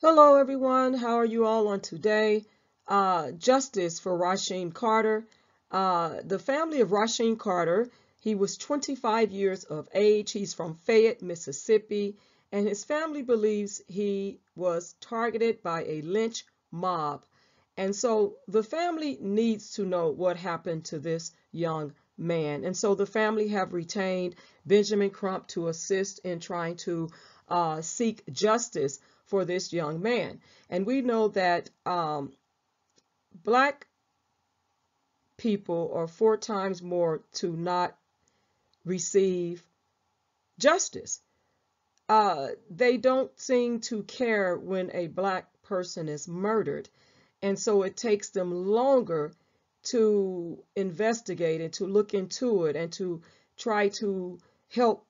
Hello, everyone. How are you all on today? Justice for Rasheem Carter. The family of Rasheem Carter, he was 25 years of age. He's from Fayette, Mississippi, and his family believes he was targeted by a lynch mob. And so the family needs to know what happened to this young man. And so the family have retained Benjamin Crump to assist in trying to seek justice for this young man. And we know that black people are 4 times more to not receive justice. They don't seem to care when a black person is murdered. And so it takes them longer to investigate and to look into it and to try to help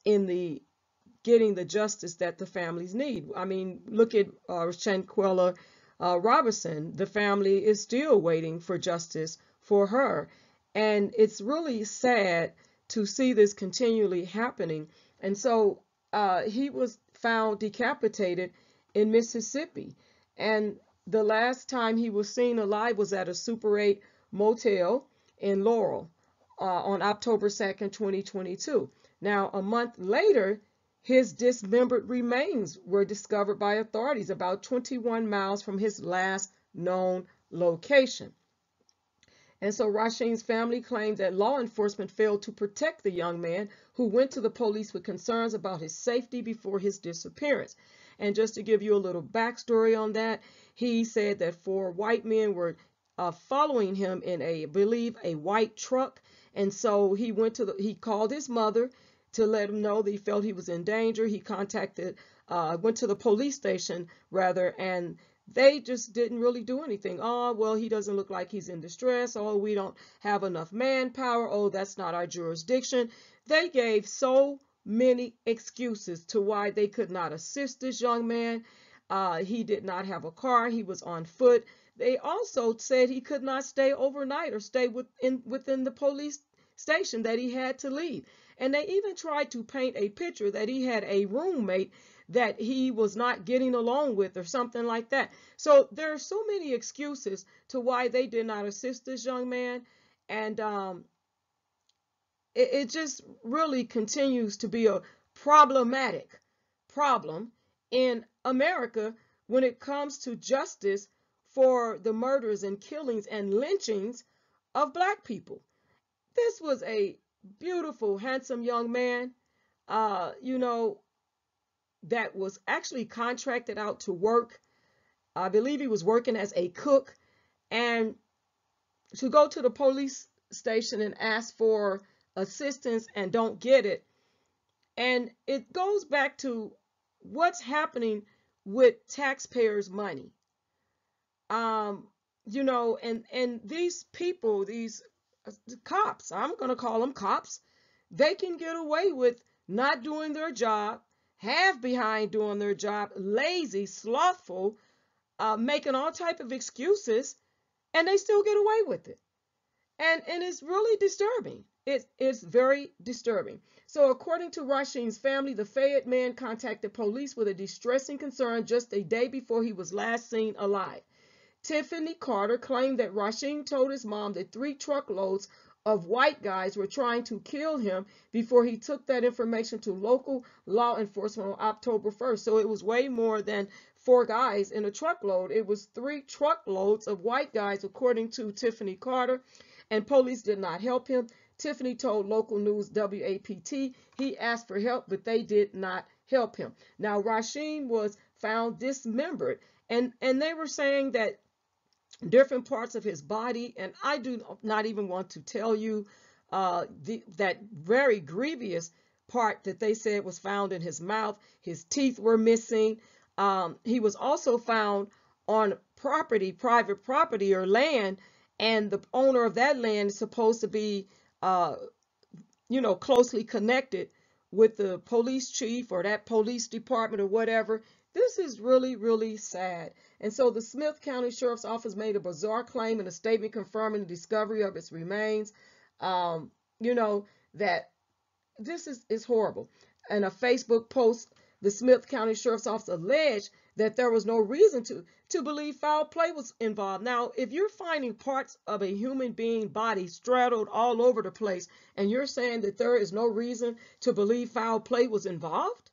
in the getting the justice that the families need. I mean, look at Shanquella Robinson. The family is still waiting for justice for her. And it's really sad to see this continually happening. And so he was found decapitated in Mississippi. And the last time he was seen alive was at a Super 8 motel in Laurel on October 2nd, 2022. Now, a month later, his dismembered remains were discovered by authorities about 21 miles from his last known location. And so Rasheem's family claimed that law enforcement failed to protect the young man who went to the police with concerns about his safety before his disappearance. And just to give you a little backstory on that, he said that 4 white men were following him in I believe, a white truck. And so he called his mother to let him know that he felt he was in danger. He went to the police station rather, and they just didn't really do anything. Oh, well, he doesn't look like he's in distress. Oh, we don't have enough manpower. Oh, that's not our jurisdiction. They gave so many excuses to why they could not assist this young man. He did not have a car. He was on foot. They also said he could not stay overnight or stay within the police station, that he had to leave. And they even tried to paint a picture that he had a roommate that he was not getting along with or something like that. So there are so many excuses to why they did not assist this young man. And it just really continues to be a problematic problem in America when it comes to justice for the murders and killings and lynchings of black people. This was a beautiful, handsome young man, you know, that was actually contracted out to work. I believe he was working as a cook, and to go to the police station and ask for assistance and don't get it. And it goes back to what's happening with taxpayers' money. Um, and these people, these cops, I'm going to call them cops, they can get away with not doing their job, half behind doing their job, lazy, slothful, making all type of excuses, and they still get away with it. And it's really disturbing. It's very disturbing. So according to Rasheem's family, the Fayette man contacted police with a distressing concern just a day before he was last seen alive. Tiffany Carter claimed that Rasheem told his mom that 3 truckloads of white guys were trying to kill him before he took that information to local law enforcement on October 1st. So it was way more than 4 guys in a truckload. It was 3 truckloads of white guys, according to Tiffany Carter, and police did not help him. Tiffany told local news WAPT he asked for help, but they did not help him. Now, Rasheem was found dismembered, and they were saying that different parts of his body, and I do not even want to tell you that very grievous part that they said was found in his mouth. His teeth were missing. He was also found on property, private property or land, and the owner of that land is supposed to be, closely connected with the police chief or that police department or whatever. This is really, really sad. And so the Smith County Sheriff's Office made a bizarre claim in a statement confirming the discovery of its remains. You know, that this is horrible. In a Facebook post, the Smith County Sheriff's Office alleged that there was no reason to believe foul play was involved. Now, if you're finding parts of a human being body straddled all over the place, and you're saying that there is no reason to believe foul play was involved?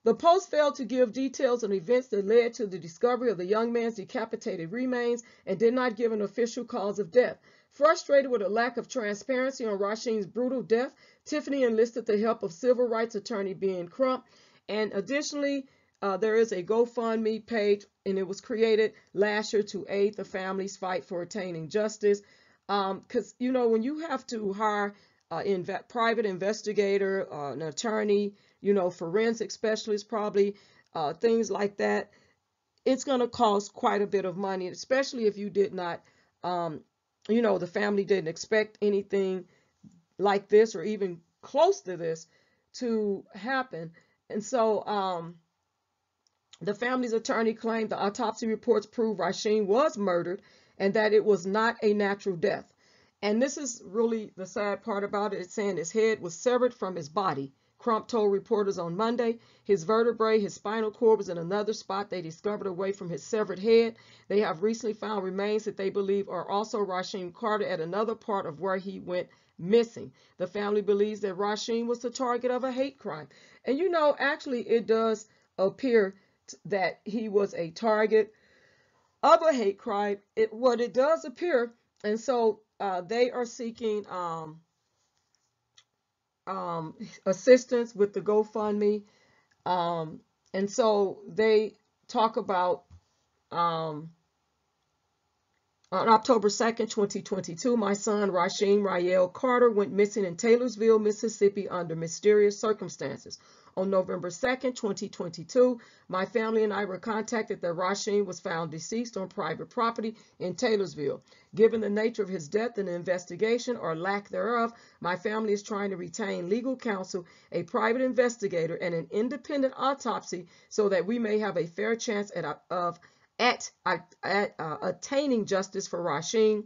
The Post failed to give details on events that led to the discovery of the young man's decapitated remains and did not give an official cause of death. Frustrated with a lack of transparency on Rasheem's brutal death, Tiffany enlisted the help of civil rights attorney Ben Crump. And additionally, there is a GoFundMe page, and it was created last year to aid the family's fight for attaining justice. Because, you know, when you have to hire a private investigator, an attorney, you know, forensic specialist, probably things like that, it's going to cost quite a bit of money, especially if you did not, you know, the family didn't expect anything like this or even close to this to happen. And so the family's attorney claimed the autopsy reports prove Rasheem was murdered and that it was not a natural death. And this is really the sad part about it. It's saying his head was severed from his body. Crump told reporters on Monday his vertebrae, his spinal cord was in another spot they discovered away from his severed head. They have recently found remains that they believe are also Rasheem Carter at another part of where he went missing. The family believes that Rasheem was the target of a hate crime. And you know, actually it does appear that he was a target of a hate crime. What it does appear, and so they are seeking assistance with the GoFundMe. And so they talk about on October 2nd, 2022, my son Rasheem Rael Carter went missing in Taylorsville, Mississippi under mysterious circumstances. On November 2nd, 2022, my family and I were contacted that Rasheem was found deceased on private property in Taylorsville. Given the nature of his death and the investigation or lack thereof, my family is trying to retain legal counsel, a private investigator, and an independent autopsy so that we may have a fair chance at attaining justice for Rasheem.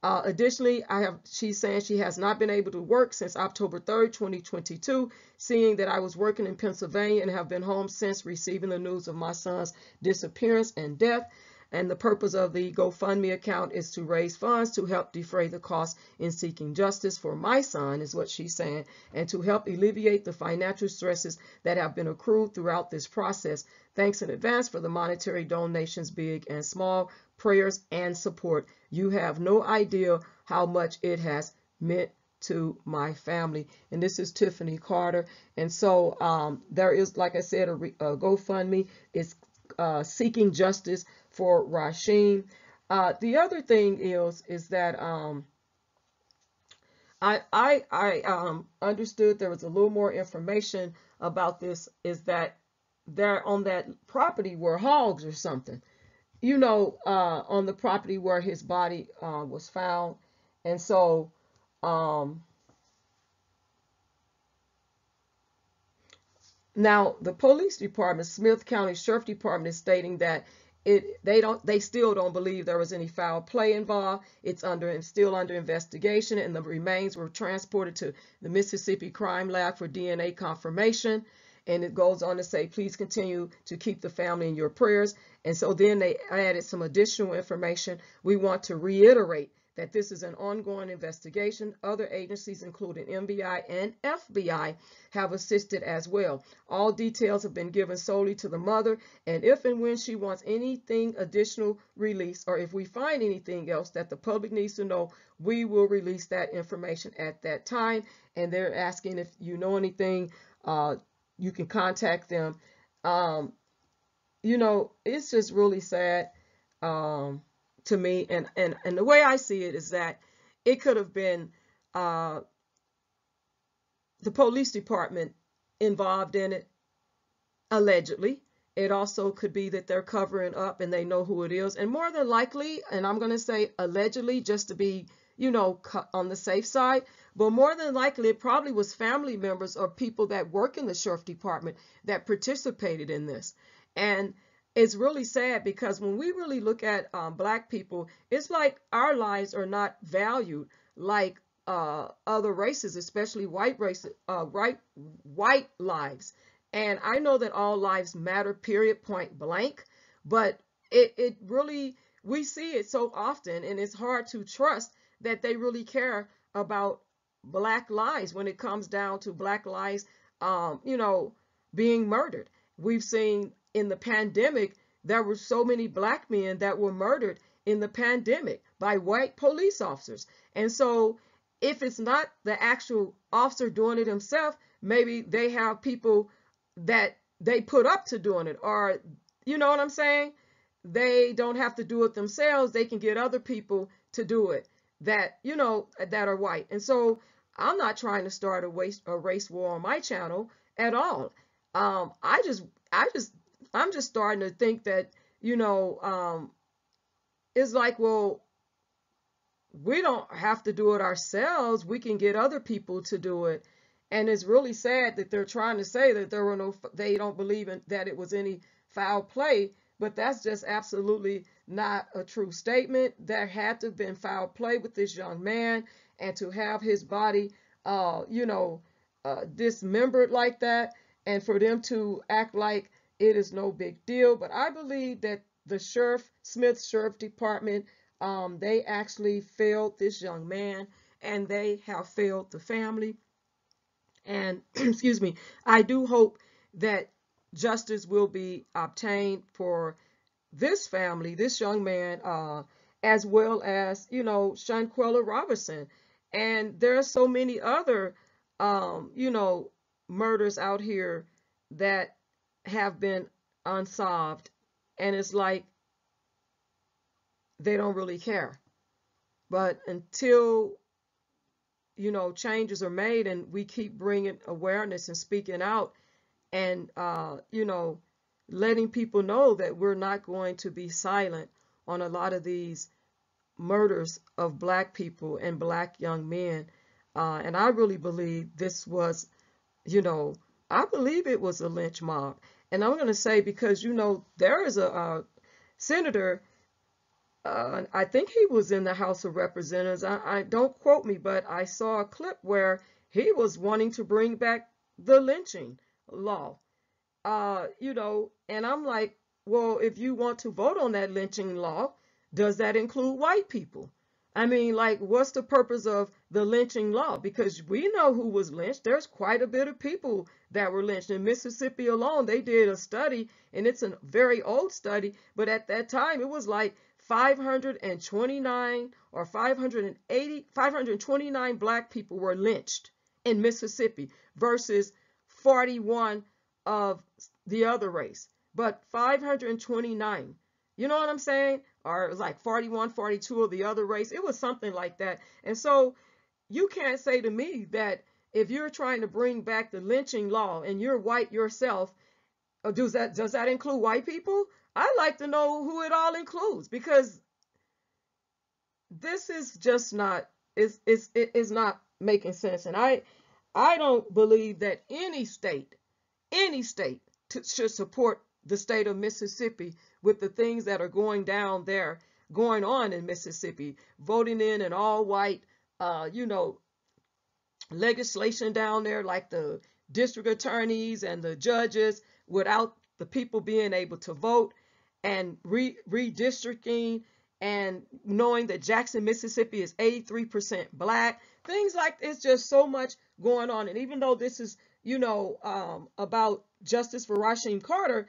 Additionally, she's saying she has not been able to work since October 3rd, 2022, seeing that I was working in Pennsylvania and have been home since receiving the news of my son's disappearance and death. And the purpose of the GoFundMe account is to raise funds to help defray the costs in seeking justice for my son, is what she's saying, and to help alleviate the financial stresses that have been accrued throughout this process. Thanks in advance for the monetary donations, big and small, prayers and support. You have no idea how much it has meant to my family. And this is Tiffany Carter. And so there is, like I said, a GoFundMe is seeking justice for Rasheem. The other thing is that I understood there was a little more information about this, is that there on that property were hogs or something, you know, on the property where his body was found. And so now the police department, Smith County Sheriff Department, is stating that they still don't believe there was any foul play involved. It's still under investigation, and the remains were transported to the Mississippi Crime Lab for DNA confirmation. And it goes on to say, please continue to keep the family in your prayers. And so then they added some additional information. We want to reiterate that this is an ongoing investigation. Other agencies, including MBI and FBI, have assisted as well. All details have been given solely to the mother, and if and when she wants anything additional released, or if we find anything else that the public needs to know, we will release that information at that time. And they're asking if you know anything, you can contact them. You know, it's just really sad to me, and the way I see it is that it could have been the police department involved in it, allegedly. It also could be that they're covering up and they know who it is, and more than likely, and I'm going to say allegedly just to be, you know, on the safe side, but more than likely it probably was family members or people that work in the sheriff department that participated in this. And it's really sad, because when we really look at Black people, it's like our lives are not valued like other races, especially white races, white lives. And I know that all lives matter, period, point blank. But it really, we see it so often, and it's hard to trust that they really care about black lives when it comes down to black lives, being murdered. We've seen in the pandemic, there were so many black men that were murdered in the pandemic by white police officers. And so if it's not the actual officer doing it himself, maybe they have people that they put up to doing it, or you know what I'm saying? They don't have to do it themselves. They can get other people to do it that, that are white. And so I'm not trying to start a race war on my channel at all. I just, I'm just starting to think that, it's like, well, we don't have to do it ourselves. We can get other people to do it. And it's really sad that they're trying to say that they don't believe in that it was any foul play, but that's just absolutely not a true statement. There had to have been foul play with this young man, and to have his body, dismembered like that, and for them to act like it is no big deal. But I believe that the Smith Sheriff Department, they actually failed this young man, and they have failed the family. And excuse me, I do hope that justice will be obtained for this family, this young man, as well as, Shanquella Robertson. And there are so many other, murders out here that have been unsolved. And it's like they don't really care. But until changes are made and we keep bringing awareness and speaking out and, letting people know that we're not going to be silent on a lot of these murders of black people and black young men. And I really believe this was, I believe it was a lynch mob. And I'm going to say, because, there is a senator, I think he was in the House of Representatives. I don't quote me, but I saw a clip where he was wanting to bring back the lynching law. And I'm like, well, if you want to vote on that lynching law, does that include white people? I mean, like, what's the purpose of the lynching law? Because we know who was lynched. There's quite a bit of people that were lynched. In Mississippi alone, they did a study, and it's a very old study, but at that time, it was like 529 or 529 black people were lynched in Mississippi versus 41 of the other race. But 529, you know what I'm saying? Or it was like 41, 42 of the other race. It was something like that. And so you can't say to me that if you're trying to bring back the lynching law and you're white yourself, does that include white people? I'd like to know who it all includes, because this is just not, it is not making sense. And I don't believe that any state should support the state of Mississippi with the things that are going on in Mississippi, voting in an all white, legislation down there, like the district attorneys and the judges, without the people being able to vote, and redistricting, and knowing that Jackson, Mississippi is 83% black. Things like, it's just so much going on. And even though this is, about justice for Rasheem Carter,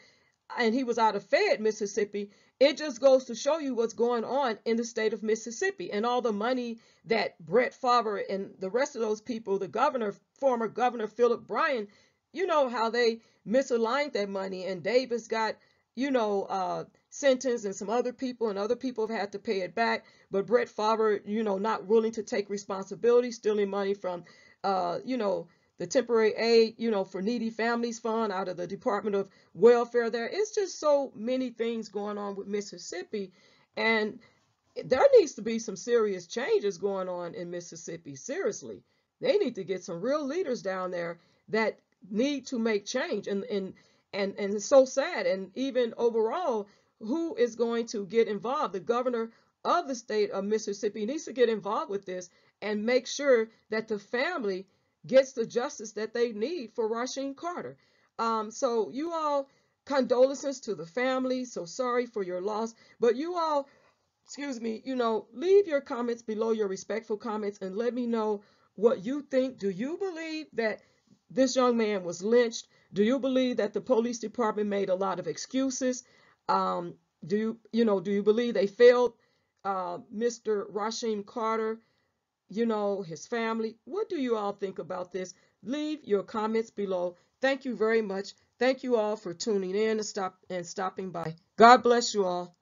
and he was out of Fayette, Mississippi, it just goes to show you what's going on in the state of Mississippi, and all the money that Brett Favre and the rest of those people, the governor, former governor Philip Bryan, how they misaligned that money, and Davis got, sentenced, and some other people, and other people have had to pay it back. But Brett Favre, not willing to take responsibility, stealing money from, the temporary aid, for needy families fund out of the Department of Welfare there. It's just so many things going on with Mississippi, and there needs to be some serious changes going on in Mississippi. Seriously, they need to get some real leaders down there that need to make change. And it's so sad. And even overall, who is going to get involved? The governor of the state of Mississippi needs to get involved with this and make sure that the family gets the justice that they need for Rasheem Carter. So you all, condolences to the family. So sorry for your loss, but you all, excuse me, leave your comments below, your respectful comments, and let me know what you think. Do you believe that this young man was lynched? Do you believe that the police department made a lot of excuses? Um, do you believe they failed Mr. Rasheem Carter, his family? What do you all think about this? Leave your comments below. Thank you very much. Thank you all for tuning in and stopping by. God bless you all.